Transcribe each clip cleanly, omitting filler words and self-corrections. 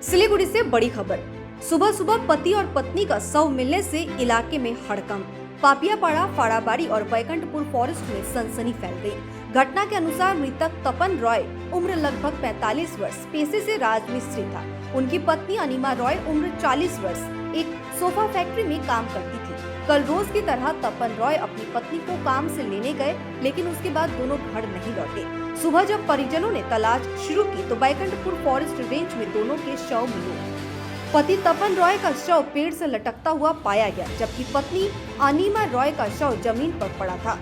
सिलीगुड़ी से बड़ी खबर। सुबह सुबह पति और पत्नी का शव मिलने से इलाके में हड़कंप। पापियापाड़ा, फाड़ाबाड़ी और बैकुंठपुर फॉरेस्ट में सनसनी फैल गई। घटना के अनुसार मृतक तपन रॉय उम्र लगभग 45 वर्ष, पेशे से राजमिस्त्री था। उनकी पत्नी अनिमा रॉय उम्र 40 वर्ष, एक सोफा फैक्ट्री में काम करती थी। कल रोज की तरह तपन रॉय अपनी पत्नी को काम से लेने गए, लेकिन उसके बाद दोनों घर नहीं लौटे। सुबह जब परिजनों ने तलाश शुरू की तो बैकुंठपुर फॉरेस्ट रेंज में दोनों के शव मिले। पति तपन रॉय का शव पेड़ से लटकता हुआ पाया गया, जबकि पत्नी अनिमा रॉय का शव जमीन पर पड़ा था।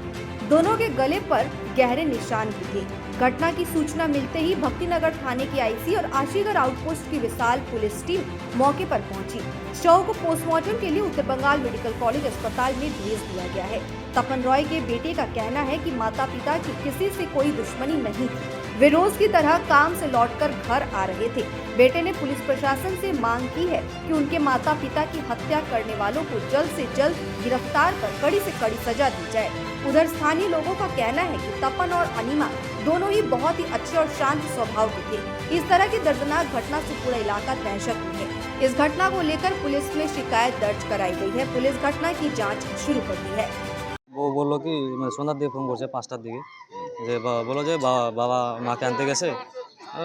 दोनों के गले पर गहरे निशान भी थे। घटना की सूचना मिलते ही भक्तिनगर थाने की आईसी और आशीगढ़ आउटपोस्ट की विशाल पुलिस टीम मौके पर पहुंची। शव को पोस्टमार्टम के लिए उत्तर बंगाल मेडिकल कॉलेज अस्पताल में भेज दिया गया है। तपन रॉय के बेटे का कहना है कि माता पिता की किसी से कोई दुश्मनी नहीं थी। वे रोज की तरह काम से लौटकर घर आ रहे थे। बेटे ने पुलिस प्रशासन से मांग की है कि उनके माता पिता की हत्या करने वालों को जल्द से जल्द गिरफ्तार कर कड़ी से कड़ी सजा दी जाए। उधर स्थानीय लोगों का कहना है कि तपन और अनिमा दोनों ही बहुत ही अच्छे और शांत स्वभाव के थे। इस तरह की दर्दनाक घटना से पूरा इलाका दहशत में है। इस घटना को लेकर पुलिस में शिकायत दर्ज कराई गई है। पुलिस घटना की जाँच शुरू कर दी है। वो बोलो कि मैं সন্ধ্যার দিকে ফোন করছে 5টার দিকে যে বলো যে বাবা মাকে আনতে গেছে।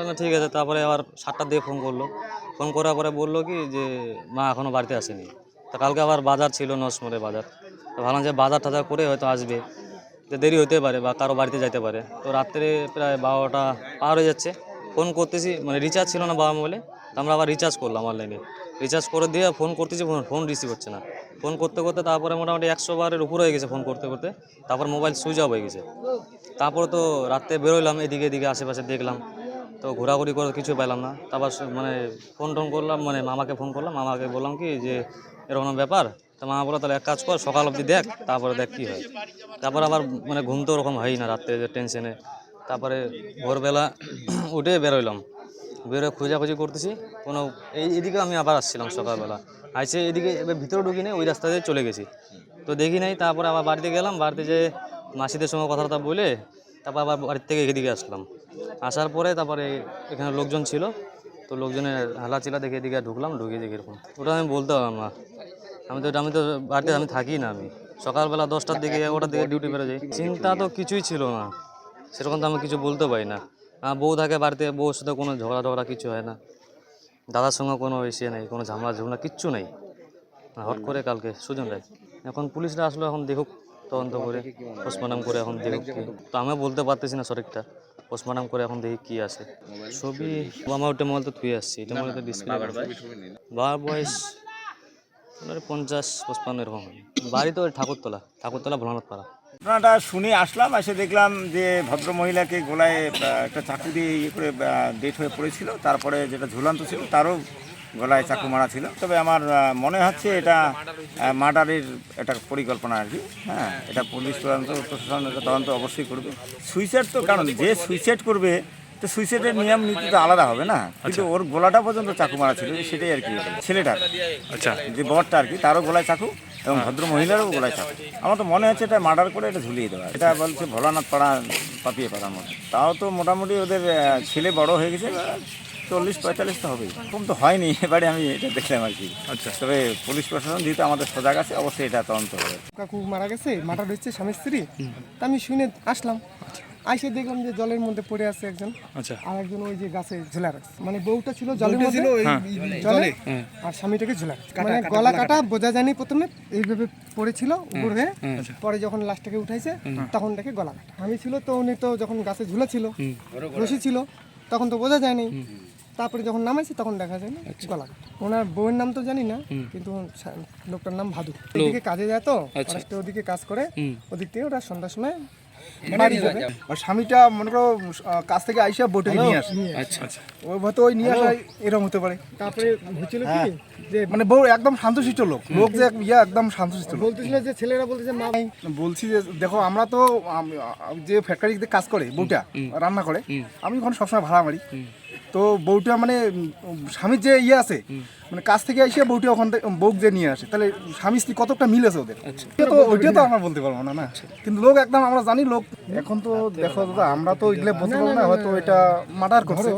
না ঠিক আছে। তারপরে আবার 7টার দিকে ফোন করলো। ফোন করার পরে বললো কি যে মা এখনও বাড়িতে আসেনি। তো কালকে আবার বাজার ছিল, নসমোড়ে বাজার। তো ভাবলাম যে বাজার টাজার করে হয়তো আসবে, তো দেরি হতে পারে বা কারো বাড়িতে যাইতে পারে। তো রাত্রে প্রায় 12টা পার হয়ে যাচ্ছে। ফোন করতেছি, মানে রিচার্জ ছিল না বাবা মোবাইলে। তো আমরা আবার রিচার্জ করলাম অনলাইনে। রিচার্জ করে দিয়ে ফোন করতেছি, ফোন রিসিভ হচ্ছে না। ফোন করতে করতে তারপরে মোটামুটি 100 বারের উপর হয়ে গেছে ফোন করতে করতে। তারপর মোবাইল সুইচ অফ হয়ে গেছে। তারপরে তো রাত্রে বেরোলাম, এদিকে এদিকে আশেপাশে দেখলাম, তো ঘোরাঘুরি করে কিছু পেলাম না। তারপর মানে ফোন টোন করলাম, মানে মামাকে ফোন করলাম। মামাকে বললাম কি যে এরকম ব্যাপার। তো মামা বললো তাহলে এক কাজ কর, সকাল অবধি দেখ, তারপরে দেখ কী হয়। তারপর আবার মানে ঘুম তো ওরকম হয়ই না রাত্রে, টেনশনে। তারপরে ভোরবেলা উঠে বেরোইলাম, বেরোয় খোঁজাখুঁজি করতেছি কোনো এদিকে আমি আবার আসছিলাম সকালবেলা। আইসে এদিকে এবার ভিতরে ঢুকি নেই, ওই রাস্তা দিয়ে চলে গেছি, তো দেখি নাই। তারপরে আবার বাড়িতে গেলাম, বাড়িতে যেয়ে মাসিদের সঙ্গে কথাবার্তা বলে তারপর আবার বাড়ির থেকে এদিকে আসলাম। আসার পরে তারপরে এখানে লোকজন ছিল, তো লোকজনের হালাচিলা দেখে এদিকে ঢুকলাম, ঢুকে দেখি এরকম। ওটা আমি বলতে পারলাম না। আমি তো বাড়িতে আমি থাকি না। আমি সকালবেলা 10টার দিকে 11টার দিকে ডিউটি বেরো যাই। চিন্তা তো কিছুই ছিল না, সেরকম তো আমি কিছু বলতে পারি না। বউ থাকে বাড়িতে, বউর সাথে কোনো ঝগড়া কিছু হয় না। দাদার সঙ্গে কোনো ইসে নেই, কোনো ঝামেলা কিচ্ছু নেই। হট করে কালকে সুজন রায়। এখন পুলিশরা আসলে এখন দেখুক, তদন্ত করে পোস্টমর্টম করে এখন দেখুক কি। তো আমিও বলতে পারতেছি না সঠিকটা। পোস্টমর্টম করে এখন দেখি কি আছে। ছবি আমার ওটা মোবাইল তো থুয়ে আসছি, এটা মোবাইল তো ডিসপ্লে। বাবার বয়স 50-55 এরকম। বাড়ি তো ঠাকুরতলা ভোলানাথ পাড়া। ঘটনাটা শুনে আসলাম, এসে দেখলাম যে ভদ্র মহিলাকে গলায় একটা চাকু দিয়ে ইয়ে করে ডেট হয়ে পড়েছিল। তারপরে যেটা ঝুলন্ত ছিল তারও গলায় চাকু মারা ছিল। তবে আমার মনে হচ্ছে এটা মার্ডারের একটা পরিকল্পনা আর কি। হ্যাঁ, এটা পুলিশ প্রশাসন এটা তদন্ত অবশ্যই করবে। সুইসাইড তো, কারণ যে সুইসাইড করবে তো সুইসাইডের নিয়ম নীতি তো আলাদা হবে না, কিন্তু ওর গলাটা পর্যন্ত চাকু মারা ছিল, সেটাই আর কি। ছেলেটার, আচ্ছা, যে বরটা আর কি, তারও গলায় চাকু এবং ভদ্র মহিলারও গলায় চাকু। আমার তো মনে হচ্ছে এটা মার্ডার করে এটা ঝুলিয়ে দেওয়া। এটা বলছে ভোলানাথ পাড়া, পাপিয়াপাড়ার মধ্যে। তাও তো মোটামুটি ওদের ছেলে বড় হয়ে গেছে, 40-45 তো হবেই, কম তো হয়নি। এবারে আমি এটা দেখলাম আর কি। আচ্ছা, তবে পুলিশ প্রশাসন যেহেতু আমাদের সজাগ আছে, অবশ্যই এটা তদন্ত হবে। কাকু মারা গেছে, মার্ডার হচ্ছে স্বামী স্ত্রী। তা আমি শুনে আসলাম, আইসে দেখলাম যে জলের মধ্যে পড়ে আছে একজন। আচ্ছা, আর একজন ওই যে গাছে ঝুলা রাখছে, মানে বউটা ছিল জলের মধ্যে জলে, আর স্বামীটাকে ঝুলা রাখছে। মানে গলা কাটা বোঝা যায়নি প্রথমে, এইভাবে পড়েছিল উপরে। পরে যখন লাশটাকে উঠাইছে তখন দেখে গলা কাটা। আমি ছিল তো, উনি তো যখন গাছে ঝুলা ছিল, রশি ছিল, তখন তো বোঝা যায়নি। তারপরে যখন নামাইছে তখন দেখা যায় না গলা কাটা। ওনার বউয়ের নাম তো জানি না, কিন্তু লোকটার নাম ভাদু। ওদিকে কাজে যায় তো, ওদিকে কাজ করে, ওদিক থেকে ওরা সন্ধ্যার সময় বাড়ি যাবে। আর স্বামীটা মনে করো কাছ থেকে আইসা বোটে নিয়ে আসে। আচ্ছা আচ্ছা, ওই হয়তো ওই নিয়ে আসা এরকম হতে পারে। তারপরে হচ্ছিল কি যে মানে বউ একদম শান্তশিষ্ট লোক যে একদম শান্তশিষ্ট লোক। বলতেছিল যে ছেলেরা বলতেছে মা, বলছি যে দেখো, আমরা তো যে ফ্যাক্টরিতে কাজ করে বউটা রান্না করে, আমি ওখানে সবসময় ভাড়া মারি। তো বউটা মানে স্বামীর যে ইয়ে আছে, মানে কাছ থেকে এসে বউটা ওখান থেকে বউ যে নিয়ে আসে, তাহলে স্বামী স্ত্রী কতটা মিল আছে ওদের। তো ওইটা তো আমরা বলতে পারবো না, কিন্তু লোক একদম আমরা জানি লোক। এখন তো দেখো দাদা, আমরা তো এগুলো বলতে পারবো না, হয়তো এটা মার্ডার করছে।